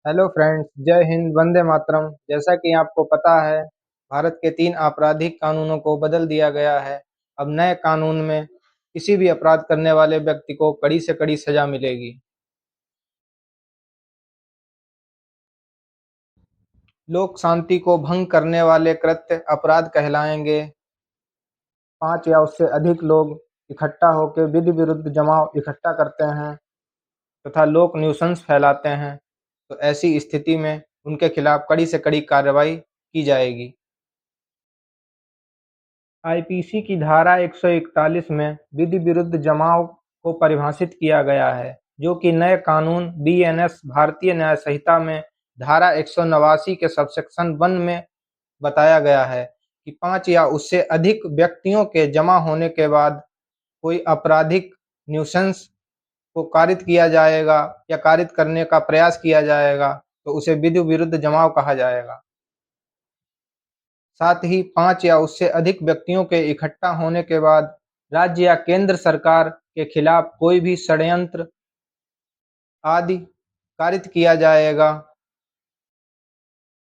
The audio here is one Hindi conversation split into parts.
हेलो फ्रेंड्स, जय हिंद, वंदे मातरम। जैसा कि आपको पता है, भारत के 3 आपराधिक कानूनों को बदल दिया गया है। अब नए कानून में किसी भी अपराध करने वाले व्यक्ति को कड़ी से कड़ी सजा मिलेगी। लोक शांति को भंग करने वाले कृत्य अपराध कहलाएंगे। 5 या उससे अधिक लोग इकट्ठा होकर विधि विरुद्ध जमाव इकट्ठा करते हैं तथा लोक न्यूसेंस फैलाते हैं, तो ऐसी स्थिति में उनके खिलाफ कड़ी से कड़ी कार्रवाई की जाएगी। आईपीसी की धारा 141 में विधि विरुद्ध जमाव को परिभाषित किया गया है, जो कि नए कानून बीएनएस भारतीय न्याय संहिता में धारा 189 के सबसेक्शन 1 में बताया गया है कि 5 या उससे अधिक व्यक्तियों के जमा होने के बाद कोई आपराधिक न्यूसेंस को कारित किया जाएगा या कारित करने का प्रयास किया जाएगा, तो उसे विधि विरुद्ध जमाव कहा जाएगा। साथ ही 5 या उससे अधिक व्यक्तियों के इकट्ठा होने के बाद राज्य या केंद्र सरकार के खिलाफ कोई भी षड्यंत्र आदि कारित किया जाएगा,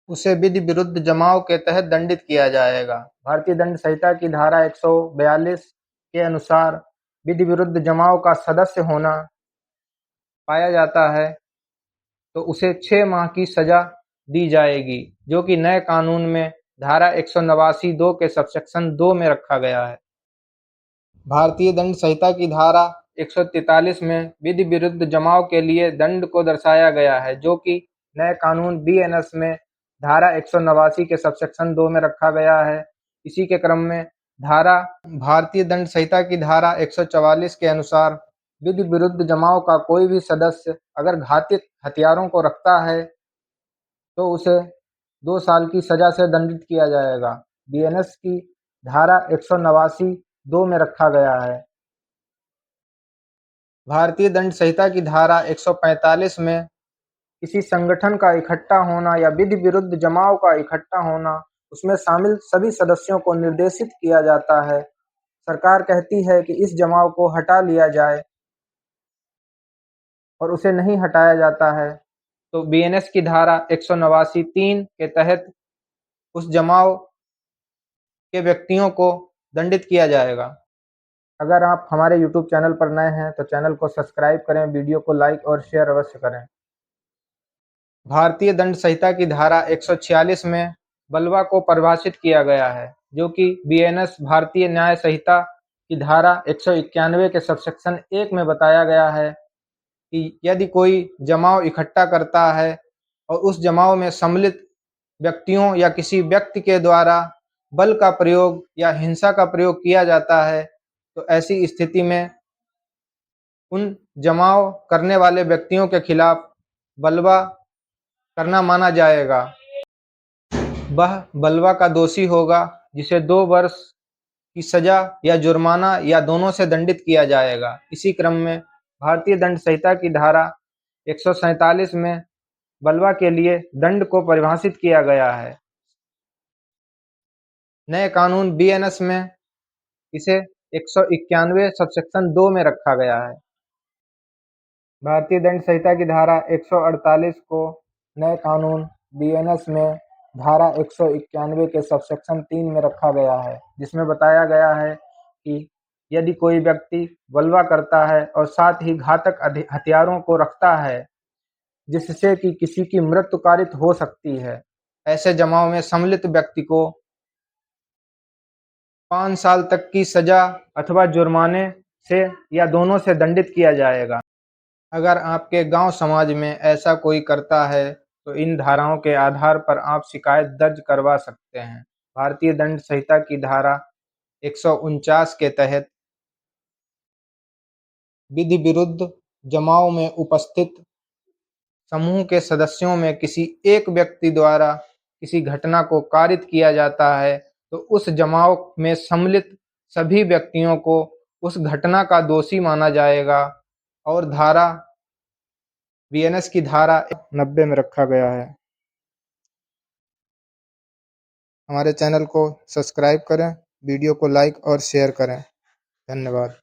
उसे विधि विरुद्ध जमाव के तहत दंडित किया जाएगा। भारतीय दंड संहिता की धारा 142 के अनुसार विधि विरुद्ध जमाव का सदस्य होना पाया जाता है तो उसे 6 माह की सजा दी जाएगी, जो कि नए कानून में धारा 189(2) के सबसेक्शन 2 में रखा गया है। भारतीय दंड संहिता की धारा 143 में विधि विरुद्ध जमाव के लिए दंड को दर्शाया गया है, जो कि नए कानून बीएनएस में धारा 189 के सबसेक्शन 2 में रखा गया है। इसी के क्रम में धारा भारतीय दंड संहिता की धारा 144 के अनुसार विधि विरुद्ध जमाव का कोई भी सदस्य अगर घातिक हथियारों को रखता है तो उसे 2 साल की सजा से दंडित किया जाएगा। बीएनएस की धारा 189 2 में रखा गया है। भारतीय दंड संहिता की धारा 145 में किसी संगठन का इकट्ठा होना या विधि विरुद्ध जमाव का इकट्ठा होना, उसमें शामिल सभी सदस्यों को निर्देशित किया जाता है। सरकार कहती है कि इस जमाव को हटा लिया जाए और उसे नहीं हटाया जाता है, तो बीएनएस की धारा 189 3 के तहत उस जमाव के व्यक्तियों को दंडित किया जाएगा। अगर आप हमारे यूट्यूब चैनल पर नए हैं तो चैनल को सब्सक्राइब करें, वीडियो को लाइक और शेयर अवश्य करें। भारतीय दंड संहिता की धारा 146 में बलवा को परिभाषित किया गया है, जो कि बीएनएस भारतीय न्याय संहिता की धारा 191 के सबसेक्शन 1 में बताया गया है कि यदि कोई जमाव इकट्ठा करता है और उस जमाव में सम्मिलित व्यक्तियों या किसी व्यक्ति के द्वारा बल का प्रयोग या हिंसा का प्रयोग किया जाता है, तो ऐसी स्थिति में उन जमाव करने वाले व्यक्तियों के खिलाफ बलवा करना माना जाएगा। वह बलवा का दोषी होगा, जिसे 2 वर्ष की सजा या जुर्माना या दोनों से दंडित किया जाएगा। इसी क्रम में भारतीय दंड संहिता की धारा 147 में बलवा के लिए दंड को परिभाषित किया गया है। नए कानून बीएनएस में इसे 191 सबसेक्शन 2 में रखा गया है। भारतीय दंड संहिता की धारा 148 को नए कानून बीएनएस में धारा 191 के सबसेक्शन 3 में रखा गया है, जिसमें बताया गया है कि यदि कोई व्यक्ति बलवा करता है और साथ ही घातक हथियारों को रखता है जिससे कि किसी की मृत्यु कारित हो सकती है, ऐसे जमाव में सम्मिलित व्यक्ति को 5 साल तक की सजा अथवा जुर्माने से या दोनों से दंडित किया जाएगा। अगर आपके गांव समाज में ऐसा कोई करता है तो इन धाराओं के आधार पर आप शिकायत दर्ज करवा सकते हैं। भारतीय दंड संहिता की धारा 149 के तहत विधि विरुद्ध जमाव में उपस्थित समूह के सदस्यों में किसी एक व्यक्ति द्वारा किसी घटना को कारित किया जाता है, तो उस जमाव में सम्मिलित सभी व्यक्तियों को उस घटना का दोषी माना जाएगा और धारा बीएनएस की धारा 90 में रखा गया है। हमारे चैनल को सब्सक्राइब करें, वीडियो को लाइक और शेयर करें। धन्यवाद।